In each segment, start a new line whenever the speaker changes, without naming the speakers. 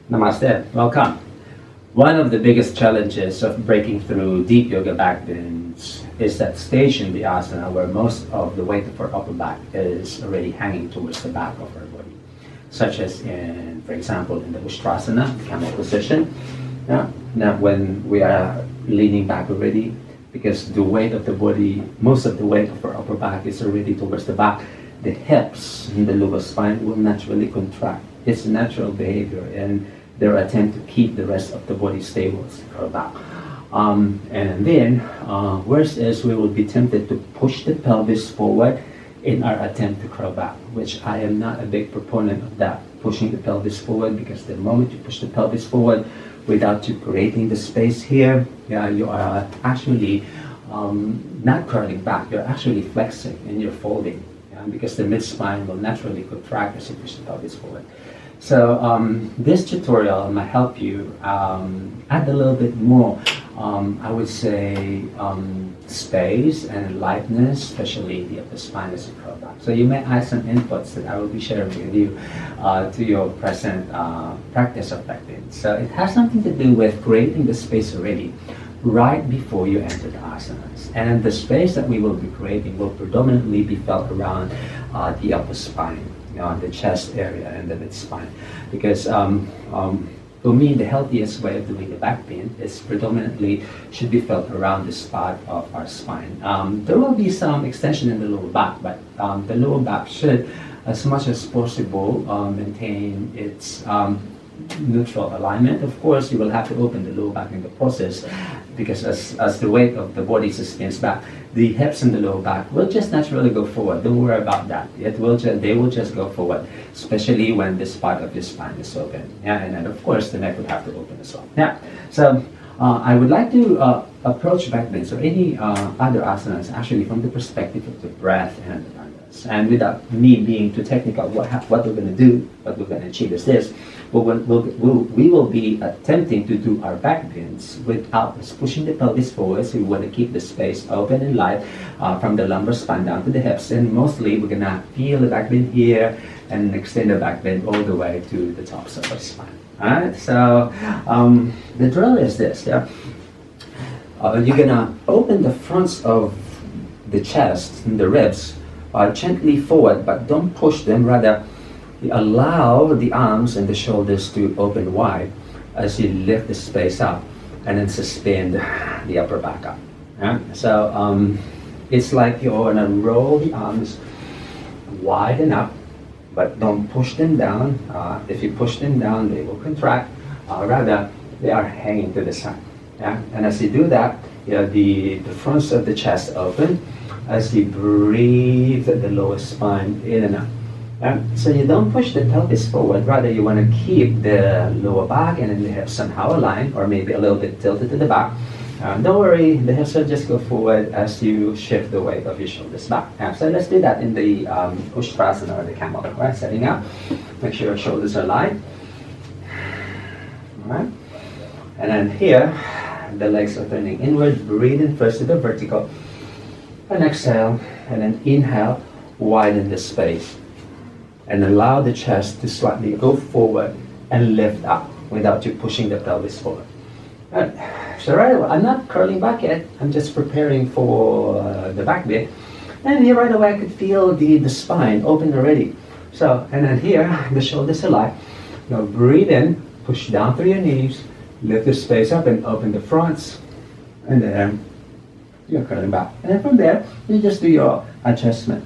Namaste, welcome. One of the biggest challenges of breaking through deep yoga backbends is that stage in the asana where most of the weight of our upper back is already hanging towards the back of our body, such as in, for example, in the Ustrasana, camel position. Now when we are leaning back already, because the weight of the body, most of the weight of our upper back is already towards the back, the hips and the lower spine will naturally contract. It's a natural behavior and their attempt to keep the rest of the body stable is to curl back. And then, worst is we will be tempted to push the pelvis forward in our attempt to curl back, which I am not a big proponent of that, pushing the pelvis forward, because the moment you push the pelvis forward without you creating the space here, you are actually not curling back, you're actually flexing and you're folding, because the mid-spine will naturally contract as you push the pelvis forward. So this tutorial might help you add a little bit more, I would say, space and lightness, especially the upper spine as you curl back. So you may add some inputs that I will be sharing with you to your present practice of backbends. So it has something to do with creating the space already right before you enter the asanas. And the space that we will be creating will predominantly be felt around the upper spine, the chest area and the mid spine, because for me the healthiest way of doing the back bend is predominantly should be felt around the spot of our spine. There will be some extension in the lower back, but the lower back should, as much as possible, maintain its neutral alignment. Of course, you will have to open the lower back in the process, because as the weight of the body sustains back, the hips and the lower back will just naturally go forward. Don't worry about that. They will just go forward, especially when this part of your spine is open. And then of course the neck will have to open as well. So I would like to approach backbends or any other asanas actually from the perspective of the breath and the bandhas. And without me being too technical, what we're going to do, what we're going to achieve is this. We will be attempting to do our backbends without us pushing the pelvis forward, so we want to keep the space open and light from the lumbar spine down to the hips. And mostly we're going to feel the backbend here and extend the backbend all the way to the tops of our spine. Alright, so the drill is this. You're going to open the fronts of the chest and the ribs gently forward, but don't push them, rather you allow the arms and the shoulders to open wide as you lift the space up and then suspend the upper back up. So it's like you're going to roll the arms wide enough, but don't push them down. If you push them down, they will contract. Rather, they are hanging to the side. And as you do that, the fronts of the chest open as you breathe the lower spine in and out. So you don't push the pelvis forward, rather you want to keep the lower back and then the hips somehow aligned, or maybe a little bit tilted to the back. Don't worry, the hips will just go forward as you shift the weight of your shoulders back. So let's do that in the Ustrasana or the camel. Right, setting up, make sure your shoulders are aligned. Alright, and then here, the legs are turning inward. Breathe in first to the vertical, and exhale, and then inhale, widen the space. And allow the chest to slightly go forward and lift up without you pushing the pelvis forward. Right. So I'm not curling back yet. I'm just preparing for the back bend. And here right away I could feel the spine open already. So, and then here, the shoulders alive. Now breathe in, push down through your knees, lift the space up and open the fronts. And then you're curling back. And then from there, you just do your adjustment.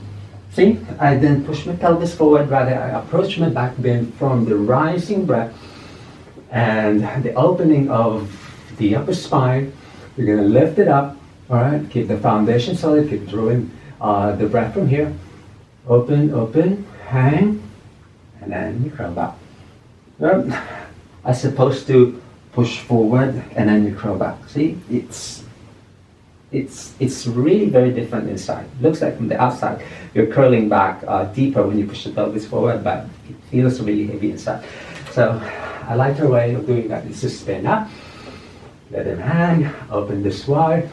See, I then push my pelvis forward, rather I approach my back bend from the rising breath and the opening of the upper spine. You're going to lift it up, all right? Keep the foundation solid, keep drawing the breath from here. Open, open, hang, and then you curl back. As opposed to push forward and then you curl back. See, it's really very different inside. Looks like from the outside you're curling back deeper when you push the pelvis forward, but it feels really heavy inside. So I like your way of doing that. Is to stand up, let them hang, open this wide,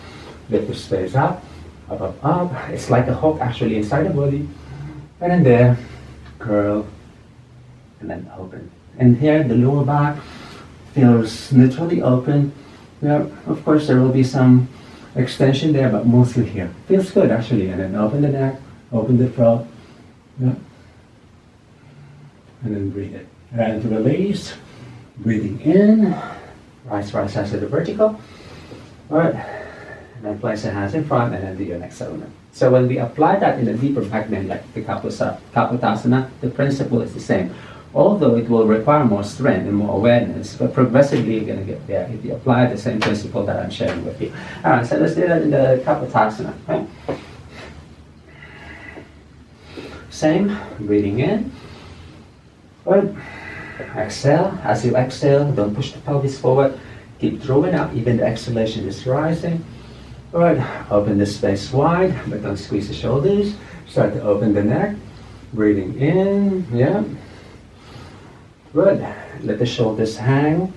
lift the space up, up. It's like a hook actually inside the body, and then there, curl, and then open. And here the lower back feels neutrally open. Yeah, of course there will be some extension there, but mostly here. Feels good actually. And then open the neck, open the throat. Yeah. And then breathe it. And release. Breathing in. Rise hands to the vertical. Alright. And then place the hands in front and then do your next element. So when we apply that in a deeper back bend like the Kapotasana, the principle is the same. Although it will require more strength and more awareness, but progressively you're going to get there if you apply the same principle that I'm sharing with you. Alright, so let's do that in the Kapotasana. Okay? Same, breathing in. Good. Exhale. As you exhale, don't push the pelvis forward. Keep drawing up, even the exhalation is rising. Alright, open the space wide, but don't squeeze the shoulders. Start to open the neck. Breathing in, yeah. Good. Let the shoulders hang.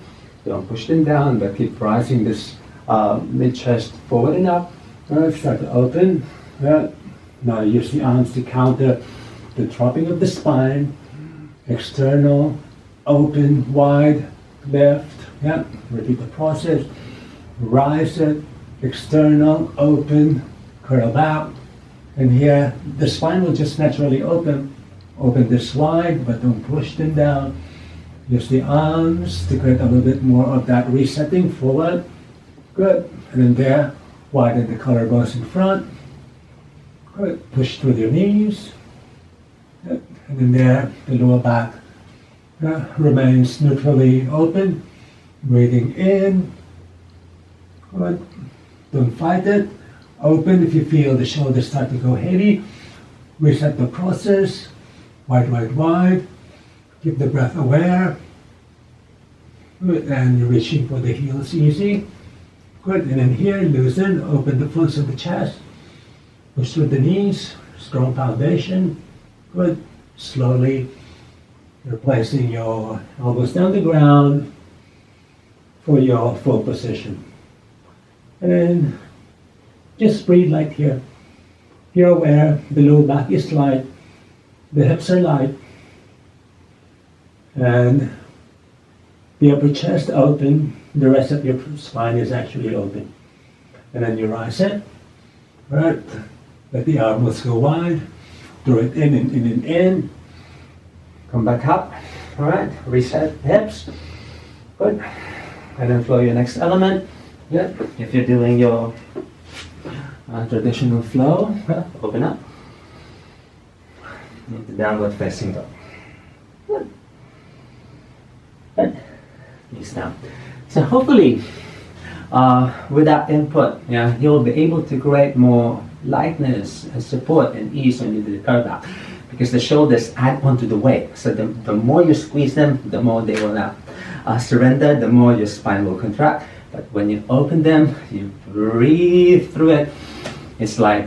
Don't push them down, but keep rising this mid-chest forward and up. Alright, start to open. Yeah. Now use the arms to counter the dropping of the spine. External, open, wide, left. Yeah. Repeat the process. Rise it. External, open, curl back. And here, the spine will just naturally open. Open this wide, but don't push them down. Use the arms to create a little bit more of that resetting forward. Good. And then there, widen the collarbones in front. Good. Push through your knees. Good. And then there, the lower back remains neutrally open. Breathing in. Good. Don't fight it. Open if you feel the shoulders start to go heavy. Reset the process. Wide, wide, wide. Keep the breath aware. Good. And you're reaching for the heels easy. Good. And then here, loosen. Open the fronts of the chest. Push through the knees. Strong foundation. Good. Slowly, you're placing your elbows down the ground for your full position. And then just breathe light here. You're aware the lower back is light, the hips are light, and the upper chest open, the rest of your spine is actually open. And then you rise it. Right. Let the arms go wide. Throw it in and in and in. Come back up. Alright. Reset hips. Good. And then flow your next element. Yeah. If you're doing your traditional flow, open up. Into downward facing dog. Good. Good. Knees down. So hopefully, with that input, yeah, you'll be able to create more lightness and support and ease when you do the curl back, because the shoulders add on to the weight. So the more you squeeze them, the more they will surrender, the more your spine will contract. But when you open them, you breathe through it, it's like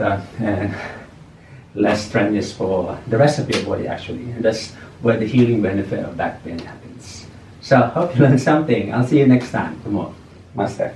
less strenuous for the rest of your body actually. And that's where the healing benefit of back pain happens. So hope you learned something. I'll see you next time. Come on, Master.